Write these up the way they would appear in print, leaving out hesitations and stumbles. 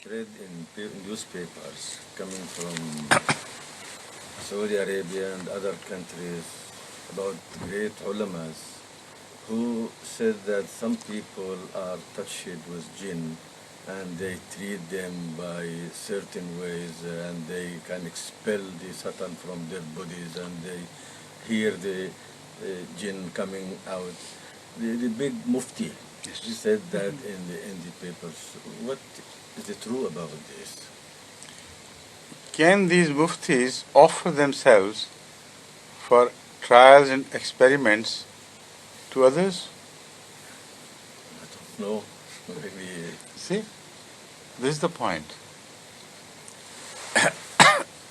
read in newspapers coming from Saudi Arabia and other countries about great ulamas who said that some people are touched with jinn and they treat them by certain ways and they can expel the Satan from their bodies and they hear the jinn coming out. The big mufti, he said that in the papers. What is it true about this? Can these muftis offer themselves for trials and experiments to others? I don't know. Maybe. See, this is the point.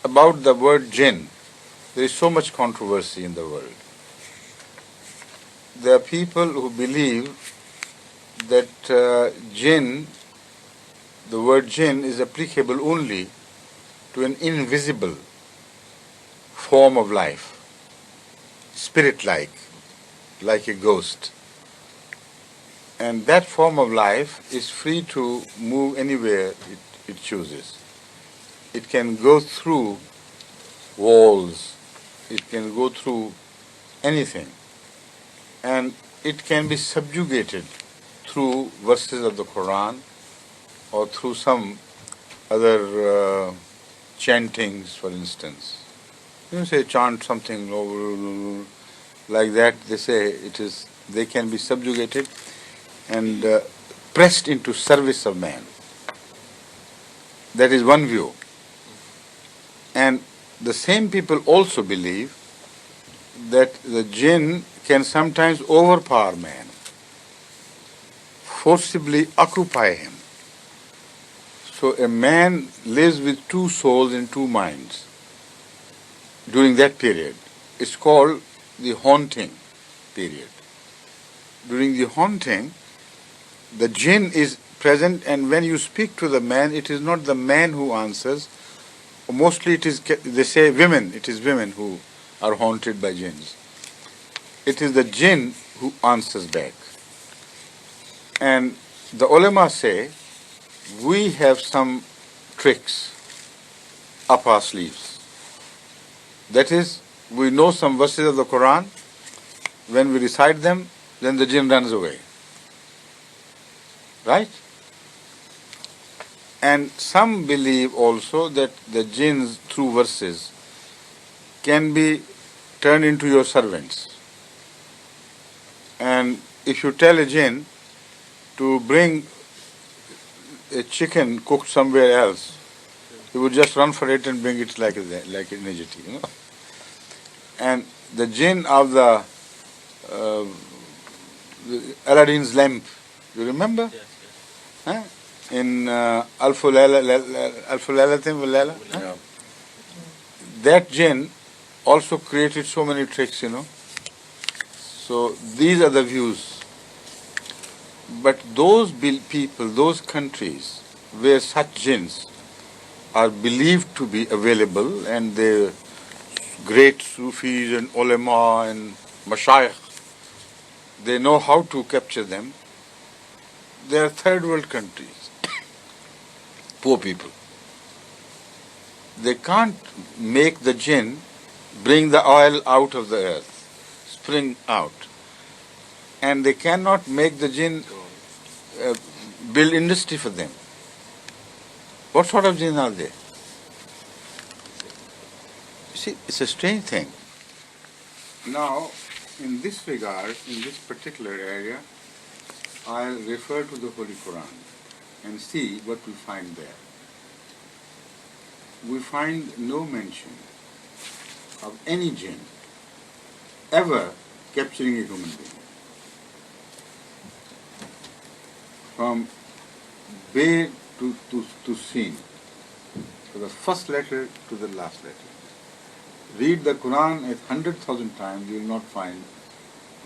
About the word jinn, there is so much controversy in the world. There are people who believe that jinn, the word jinn, is applicable only to an invisible form of life, spirit-like, like a ghost. And that form of life is free to move anywhere it chooses. It can go through walls, it can go through anything, and it can be subjugated through verses of the Qur'an or through some other chantings, for instance. You say chant something like that, they say they can be subjugated and pressed into service of man. That is one view. And the same people also believe that the jinn can sometimes overpower man, forcibly occupy him. So a man lives with two souls and two minds during that period. It's called the haunting period. During the haunting, the jinn is present, and when you speak to the man, it is not the man who answers. Mostly it is, they say women, it is women who are haunted by jinns. It is the jinn who answers back. And the ulama say, we have some tricks up our sleeves. That is, we know some verses of the Qur'an. When we recite them, then the jinn runs away. Right? And some believe also that the jinns, through verses, can be turned into your servants. And if you tell a jinn to bring a chicken cooked somewhere else, he would just run for it and bring it like an agility, And the jinn of the Aladdin's lamp, you remember? Yes. Huh? In Alfu Laylatin wa Layla, Yeah. that jinn also created so many tricks, So these are the views. But those people, those countries where such jinns are believed to be available, and the great Sufis and ulama and mashayikh, they know how to capture them. They are third world countries, poor people. They can't make the jinn bring the oil out of the earth, spring out. And they cannot make the jinn build industry for them. What sort of jinn are they? You see, it's a strange thing. Now, in this regard, in this particular area, I'll refer to the Holy Quran and see what we find there. We find no mention of any jinn ever capturing a human being. From Bay to Sin, from the first letter to the last letter. Read the Quran 100,000 times, you will not find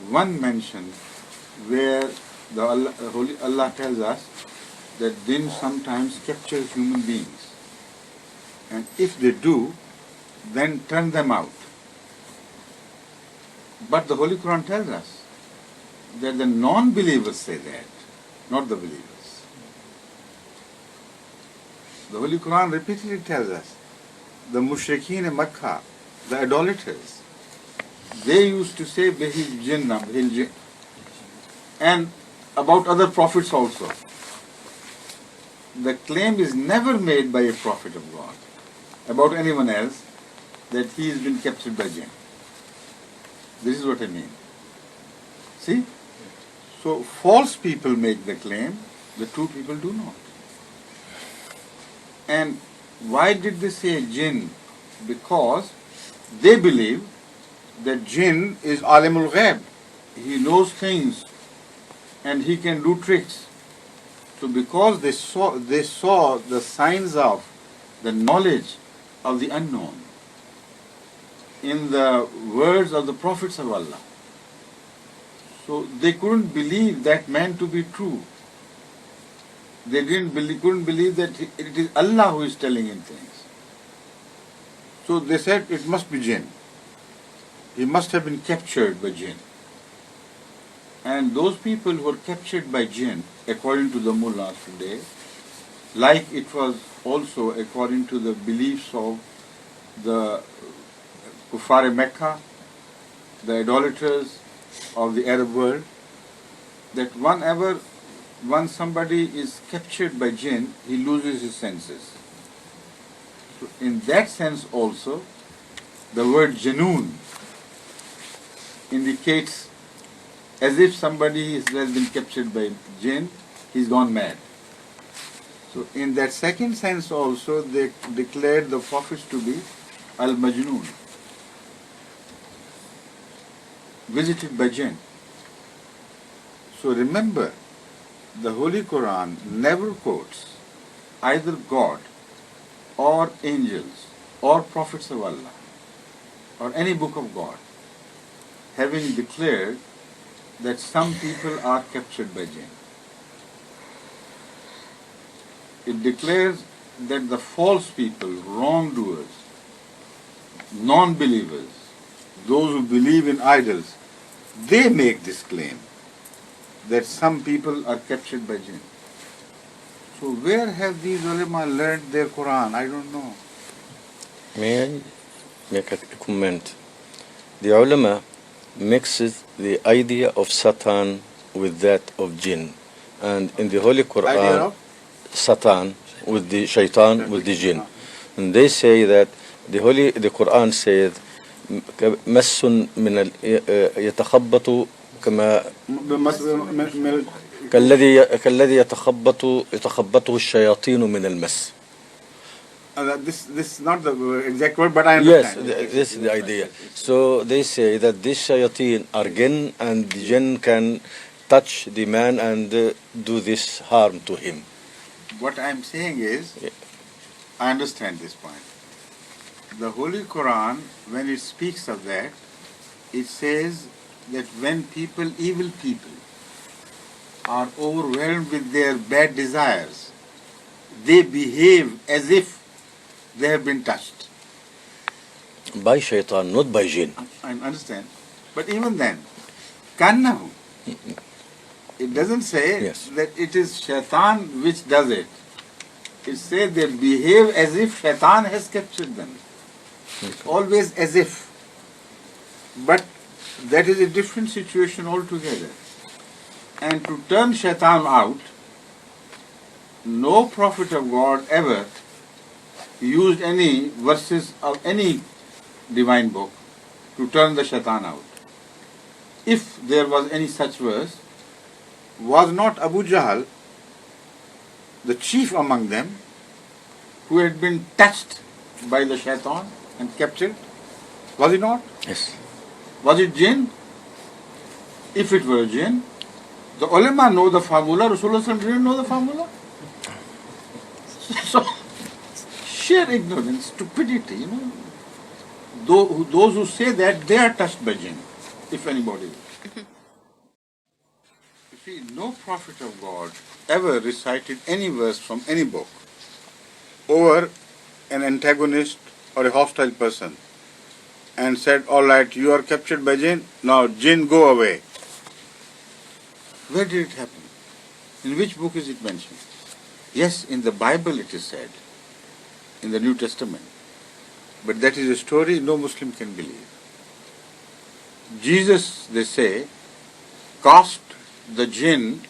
one mention where Allah tells us that jinn sometimes capture human beings. And if they do, then turn them out. But the Holy Quran tells us that the non-believers say that, not the believers. The Holy Quran repeatedly tells us, the mushrikeen in Makkah, the idolaters, they used to say, Behil Jinnah, Behil Jinn. And about other prophets also. The claim is never made by a prophet of God about anyone else that he has been captured by jinn. This is what I mean. See? So false people make the claim, the true people do not. And why did they say jinn? Because they believe that jinn is alimul ghaib. He knows things and he can do tricks. So because they saw the signs of the knowledge of the unknown in the words of the prophets of Allah. So they couldn't believe that man to be true. They couldn't believe that it is Allah who is telling him things. So they said it must be jinn. He must have been captured by jinn. And those people who were captured by jinn, according to the mullahs today, like it was also according to the beliefs of the Kuffar Mecca, the idolaters of the Arab world, that once somebody is captured by jinn, he loses his senses. So in that sense also, the word janoon indicates as if somebody has been captured by jinn, he's gone mad. So in that second sense also, they declared the prophets to be al-majnoon, visited by jinn. So remember, the Holy Quran never quotes either God or angels or prophets of Allah or any book of God having declared that some people are captured by jinn. It declares that the false people, wrongdoers, non-believers, those who believe in idols, they make this claim that some people are captured by jinn. So where have these ulama learned their Quran? I don't know. May I make a comment? The ulama mixes the idea of Satan with that of jinn. And in the Holy Quran, Satan with the shaitan with the jinn. And they say that the Quran says مس من يتخبط كما كالذي يتخبطه الشياطين من المس. This is not the exact word, but I understand. Yes, this is the idea. So they say that these shayateen are jinn, and the jinn can touch the man and do this harm to him. What I am saying is, I understand this point. The Holy Quran, when it speaks of that, it says that when people, evil people, are overwhelmed with their bad desires, they behave as if they have been touched. By shaitan, not by jinn. I understand. But even then, kannahu, it doesn't say that it is shaitan which does it. It says they behave as if shaitan has captured them. It's always as if. But that is a different situation altogether. And to turn shaitan out, no prophet of God ever used any verses of any divine book to turn the shaitan out. If there was any such verse, was not Abu Jahl, the chief among them, who had been touched by the shaitan and captured? Was he not? Yes. Was it jinn? If it were jinn, the ulama know the formula, Rasulullah didn't know the formula. So, sheer ignorance, stupidity, you know. Those who say that, they are touched by jinn, if anybody is. You see, no prophet of God ever recited any verse from any book over an antagonist or a hostile person and said, all right, you are captured by jinn, now jinn go away. Where did it happen? In which book is it mentioned? Yes, in the Bible it is said in the New Testament. But that is a story no Muslim can believe. Jesus, they say, cast the jinn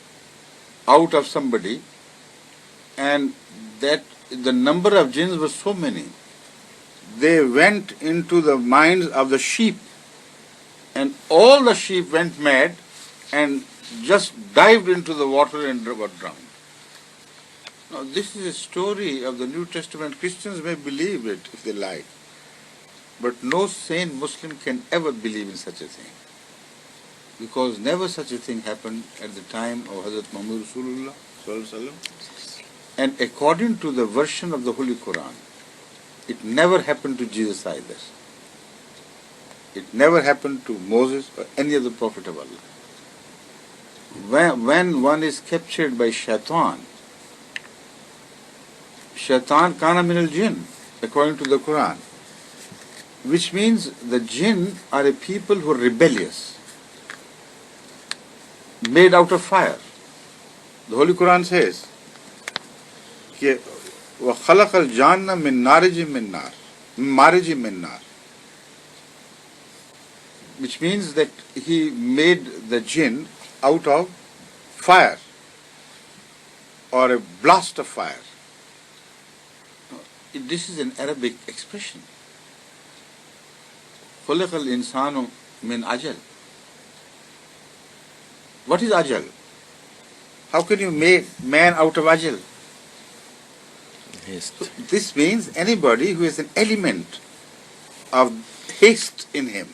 out of somebody, and that the number of jinns was so many. They went into the minds of the sheep, and all the sheep went mad and just dived into the water and were drowned. Now, this is a story of the New Testament. Christians may believe it if they like, but no sane Muslim can ever believe in such a thing, because never such a thing happened at the time of Hazrat Muhammad Rasulullah Sallallahu Alaihi Wasallam. And according to the version of the Holy Qur'an, it never happened to Jesus either. It never happened to Moses or any other prophet of Allah. When one is captured by shaitan kana min al-jinn, according to the Qur'an, which means the jinn are a people who are rebellious, made out of fire. The Holy Qur'an says, وَخَلَقَ الْجَانَّ مِن نَارِجٍ مِن نَار مَارِجٍ مِن نَار, which means that he made the jinn out of fire, or a blast of fire. This is an Arabic expression. خُلِقَ الْإِنسَانُ مِنْ أَجَلٍ. What is ajal? How can you make man out of ajal? Haste. So this means anybody who has an element of haste in him,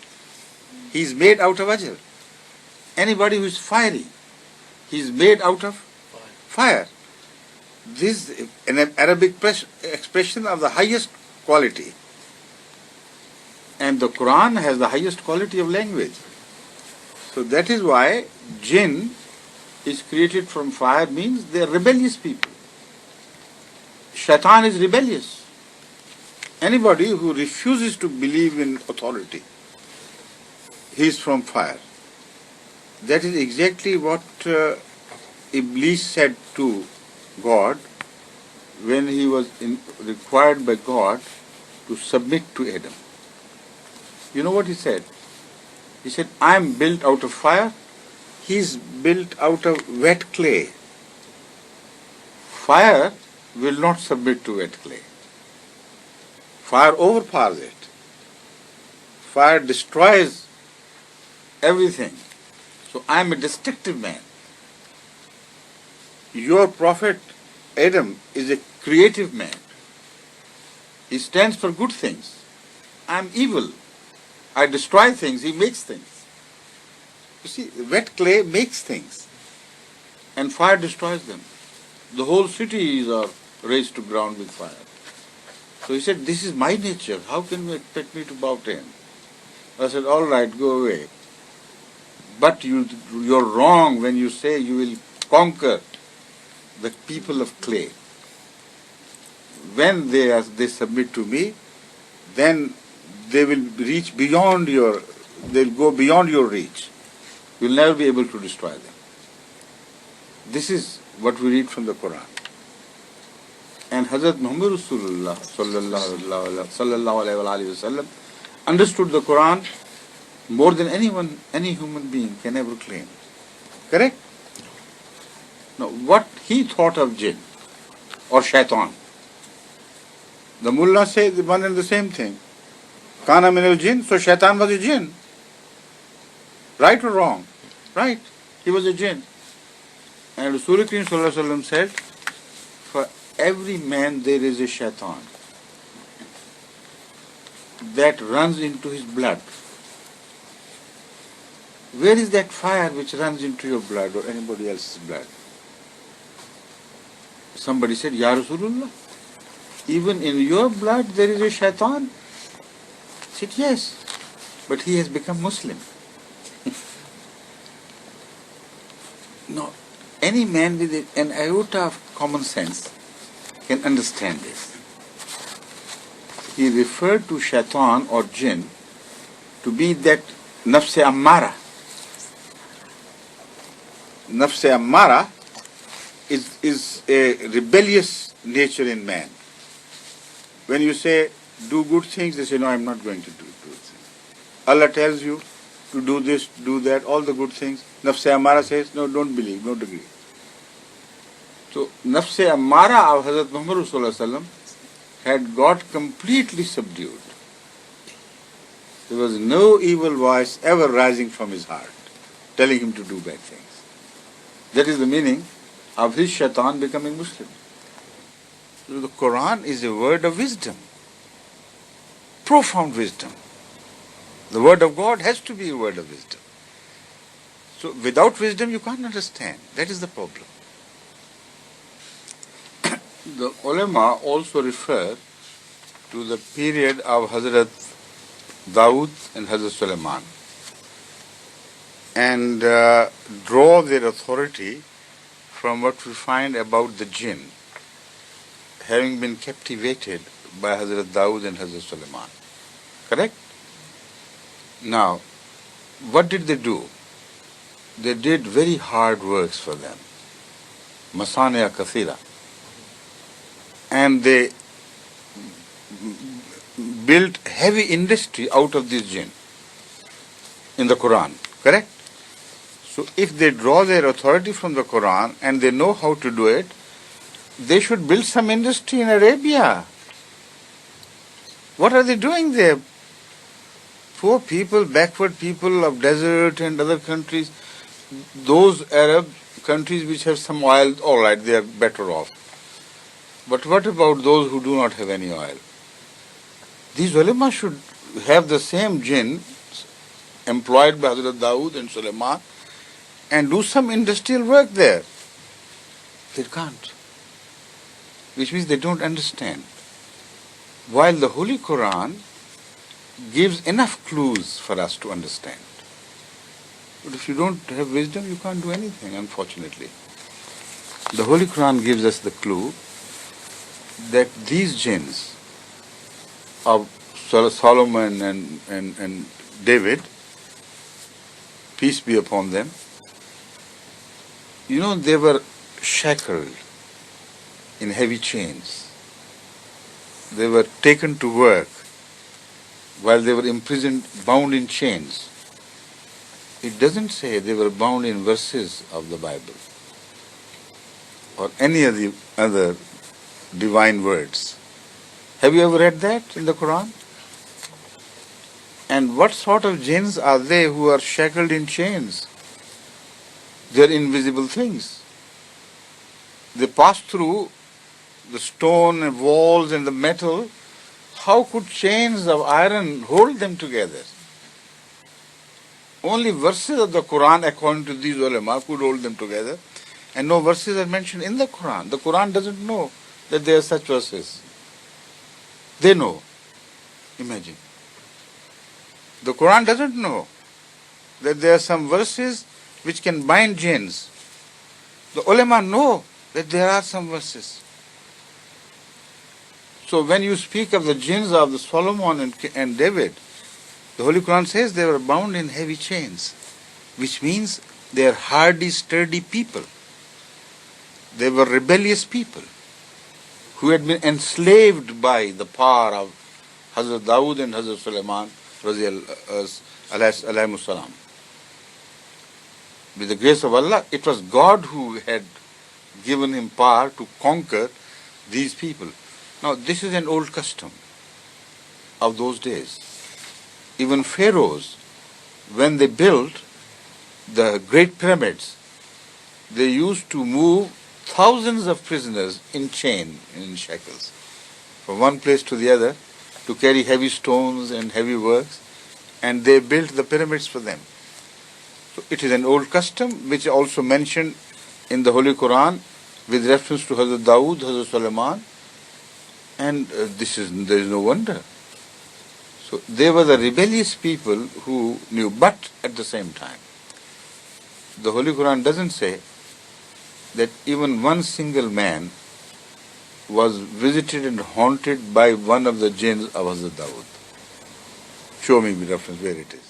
he is made out of ajal. Anybody who is fiery, he is made out of fire. This is an Arabic expression of the highest quality. And the Qur'an has the highest quality of language. So that is why jinn is created from fire, means they are rebellious people. Shaitan is rebellious. Anybody who refuses to believe in authority, he is from fire. That is exactly what Iblis said to God when he was required by God to submit to Adam. You know what he said? He said, I am built out of fire. He is built out of wet clay. Fire will not submit to wet clay. Fire overpowers it. Fire destroys everything. So I am a destructive man. Your prophet Adam is a creative man. He stands for good things. I am evil. I destroy things. He makes things. You see, wet clay makes things, and fire destroys them. The whole cities are raised to ground with fire. So he said, this is my nature. How can you expect me to bow to him? I said, all right, go away. But you're wrong when you say you will conquer the people of clay. When they submit to me, then they will reach beyond they'll go beyond your reach. You'll never be able to destroy them. This is what we read from the Quran. And Hazrat Muhammad Rasulullah sallallahu alayhi wa sallam understood the Quran more than anyone, any human being can ever claim. Correct? Now, what he thought of jinn or shaitan, the mullah says one and the same thing. Kana min al-jinn, so shaitan was a jinn. Right or wrong? Right. He was a jinn. And Rasul Kareem sallallahu alayhi wa sallam said, for every man there is a shaitan that runs into his blood. Where is that fire which runs into your blood or anybody else's blood? Somebody said, Ya Rasulullah, even in your blood there is a shaitan? I said, yes, but he has become Muslim. No, any man with an iota of common sense can understand this. He referred to shaitan or jinn to be that nafs-e ammara. Nafs-e ammara is a rebellious nature in man, When you say do good things, they say, no, I'm not going to do good things. Allah tells you to do this, do that, all the good things. Nafs-e Ammara says, no, don't believe, don't agree. So, Nafs-e Ammara of Hazrat Muhammad Sallallahu Alaihi Wasallam had got completely subdued. There was no evil voice ever rising from his heart, telling him to do bad things. That is the meaning of his shaitan becoming Muslim. So the Quran is a word of wisdom, profound wisdom. The word of God has to be a word of wisdom. So without wisdom you can't understand. That is the problem. The ulama also refer to the period of Hazrat Dawood and Hazrat Sulaiman and draw their authority from what we find about the Jinn having been captivated by Hazrat Dawood and Hazrat Sulaiman. Correct? Now, what did they do? They did very hard works for them. Masaniya kathira. And they built heavy industry out of this jinn in the Quran. Correct? So if they draw their authority from the Quran and they know how to do it, they should build some industry in Arabia. What are they doing there? Poor people, backward people of desert and other countries, those Arab countries which have some oil, all right, they are better off. But what about those who do not have any oil? These ulama should have the same jinn employed by Hazrat Dawood and Sulaiman and do some industrial work there. They can't. Which means they don't understand. While the Holy Quran gives enough clues for us to understand. But if you don't have wisdom, you can't do anything, unfortunately. The Holy Quran gives us the clue that these jinns of Solomon and David, peace be upon them, they were shackled in heavy chains. They were taken to work while they were imprisoned, bound in chains. It doesn't say they were bound in verses of the Bible or any of the other divine words. Have you ever read that in the Quran? And what sort of jinns are they who are shackled in chains? They are invisible things. They pass through the stone and walls and the metal. How could chains of iron hold them together? Only verses of the Quran, according to these ulama, could hold them together. And no verses are mentioned in the Quran. The Quran doesn't know that there are such verses. They know. Imagine. The Quran doesn't know that there are some verses which can bind jinns. The ulama know that there are some verses. So when you speak of the jinns of the Solomon and David, the Holy Quran says they were bound in heavy chains, which means they are hardy, sturdy people. They were rebellious people who had been enslaved by the power of Hazrat Dawood and Hazrat Sulaiman alayhi salam. With the grace of Allah, it was God who had given him power to conquer these people. Now, this is an old custom of those days. Even pharaohs, when they built the great pyramids, they used to move thousands of prisoners in shackles, from one place to the other, to carry heavy stones and heavy works, and they built the pyramids for them. So it is an old custom which is also mentioned in the Holy Quran with reference to Hazrat Dawood, Hazrat Sulaiman, and there is no wonder. So they were the rebellious people who knew, but at the same time, the Holy Quran doesn't say that even one single man was visited and haunted by one of the jinns of Hazrat Dawood. Show me the reference where it is.